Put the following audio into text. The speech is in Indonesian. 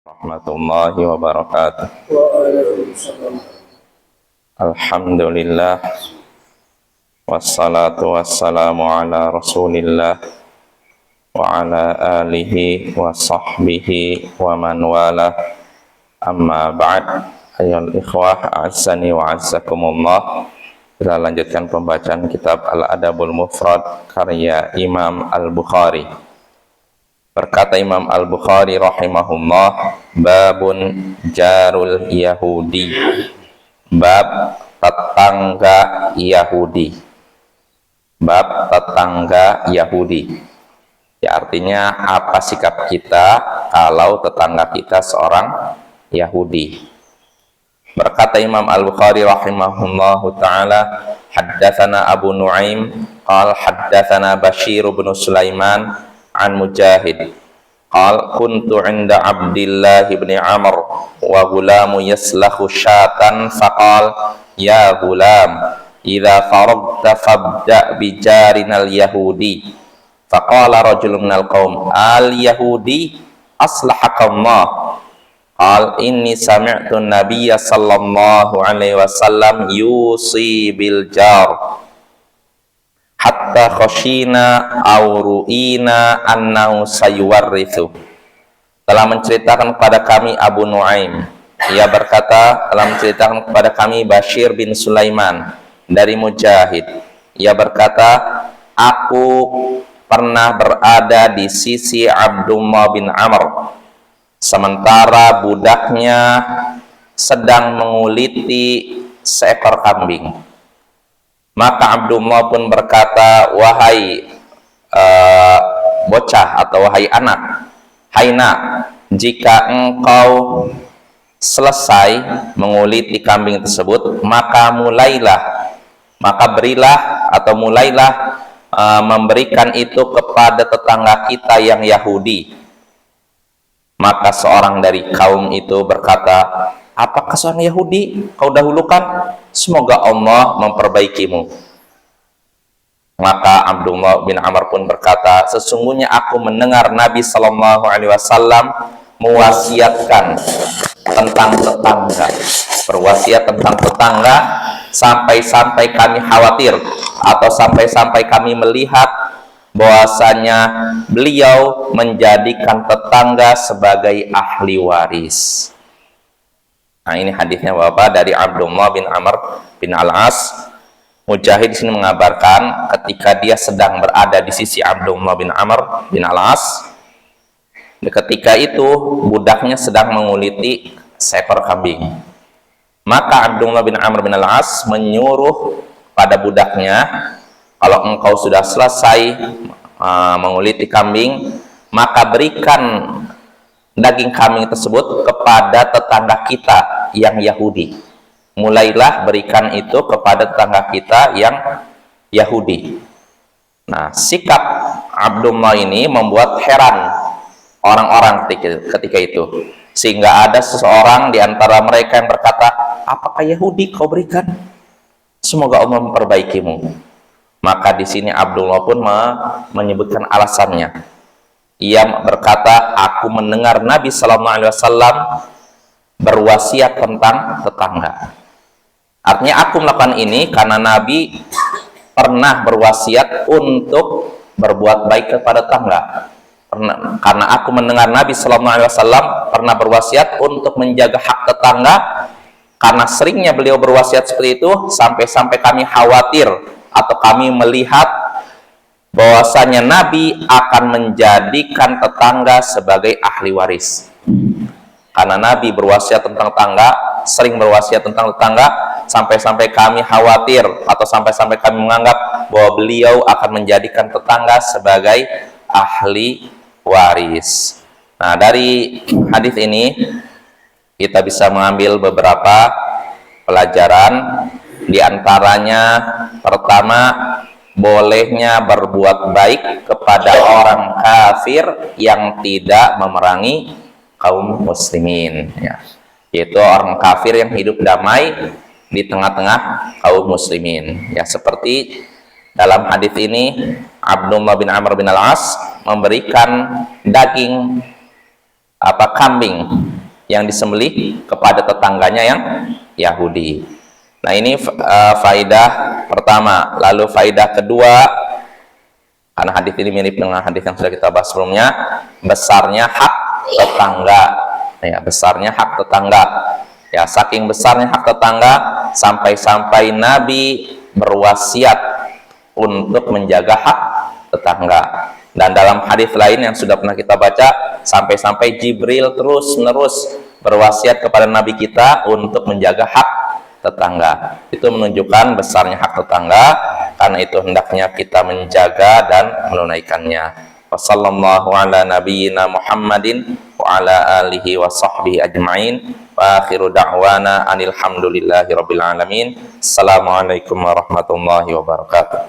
Warahmatullahi wabarakatuh. Alhamdulillah, wassalatu wassalamu ala rasulillah wa ala alihi wa sahbihi wa man wala, amma ba'd. Ayyuhal ikhwah, a'azzani wa a'azzakumullah. Kita lanjutkan pembacaan kitab Al-Adabul Mufrad karya Imam Al-Bukhari. Berkata Imam Al-Bukhari rahimahullah, babun jarul Yahudi, bab tetangga Yahudi. Bab tetangga Yahudi, ya artinya apa sikap kita kalau tetangga kita seorang Yahudi. Berkata Imam Al-Bukhari rahimahullahu ta'ala, haddatsana Abu Nuaim qala haddatsana Bashir bin Sulaiman an Mujahid qal kuntu 'inda Abdillah bin Amr wa gulamu yaslahu syatan faqal ya gulam idza faragta fabda bi jarinal yahudi faqala rajulun minal qaum al yahudi aslahakallah qal inni sami'tu an-nabiyya sallallahu alaihi wasallam yusi bil jar hatta khashina aw ru'ina annahu sayuwarrithu. Telah menceritakan kepada kami Abu Nuaim, ia berkata telah menceritakan kepada kami Bashir bin Sulaiman dari Mujahid, ia berkata aku pernah berada di sisi Abdullah bin Amr sementara budaknya sedang menguliti seekor kambing. Maka Abdullah pun berkata, wahai bocah atau wahai anak, hai nak, jika engkau selesai menguliti kambing tersebut, maka berilah atau mulailah memberikan itu kepada tetangga kita yang Yahudi. Maka seorang dari kaum itu berkata, apakah seorang Yahudi kau dahulukan? Semoga Allah memperbaikimu. Maka Abdullah bin Amr pun berkata, sesungguhnya aku mendengar Nabi Sallallahu Alaihi Wasallam mewasiatkan tentang tetangga, berwasiat tentang tetangga sampai-sampai kami khawatir atau sampai-sampai kami melihat bahwasanya beliau menjadikan tetangga sebagai ahli waris. Nah, ini hadisnya Bapak dari Abdullah bin Amr bin Al-As. Mujahid di sini mengabarkan ketika dia sedang berada di sisi Abdullah bin Amr bin Al-As, ketika itu budaknya sedang menguliti seekor kambing. Maka Abdullah bin Amr bin Al-As menyuruh pada budaknya, kalau engkau sudah selesai menguliti kambing, maka berikan daging kambing tersebut kepada tetangga kita yang Yahudi. Mulailah berikan itu kepada tetangga kita yang Yahudi. Nah, sikap Abdullah ini membuat heran orang-orang ketika itu, sehingga ada seseorang di antara mereka yang berkata, apakah Yahudi kau berikan? Semoga Allah memperbaikimu. Maka di sini Abdullah pun menyebutkan alasannya. Ia berkata, aku mendengar Nabi Sallallahu Alaihi Wasallam berwasiat tentang tetangga. Artinya aku melakukan ini karena Nabi pernah berwasiat untuk berbuat baik kepada tetangga. Karena aku mendengar Nabi Sallallahu Alaihi Wasallam pernah berwasiat untuk menjaga hak tetangga. Karena seringnya beliau berwasiat seperti itu, sampai-sampai kami khawatir atau kami melihat bahwasanya Nabi akan menjadikan tetangga sebagai ahli waris. Karena Nabi berwasiat tentang tetangga, sering berwasiat tentang tetangga, sampai-sampai kami khawatir atau sampai-sampai kami menganggap bahwa beliau akan menjadikan tetangga sebagai ahli waris. Nah, dari hadis ini kita bisa mengambil beberapa pelajaran. Di antaranya, pertama, bolehnya berbuat baik kepada orang kafir yang tidak memerangi kaum muslimin, ya. Yaitu orang kafir yang hidup damai di tengah-tengah kaum muslimin, ya, seperti dalam hadis ini Abdullah bin Amr bin Al-As memberikan daging kambing yang disembelih kepada tetangganya yang Yahudi. Nah, ini faidah pertama. Lalu faidah kedua, karena hadis ini mirip dengan hadis yang sudah kita bahas sebelumnya, besarnya hak tetangga. Ya, besarnya hak tetangga. Ya, saking besarnya hak tetangga sampai-sampai Nabi berwasiat untuk menjaga hak tetangga. Dan dalam hadis lain yang sudah pernah kita baca, sampai-sampai Jibril terus-menerus berwasiat kepada Nabi kita untuk menjaga hak tetangga. Itu menunjukkan besarnya hak tetangga, karena itu hendaknya kita menjaga dan menunaikannya. Wassallallahu ala nabiyyina Muhammadin wa ala alihi wa sahbihi ajma'in. Wa akhiru da'wana anil hamdulillahi rabbil alamin. Assalamualaikum warahmatullahi wabarakatuh.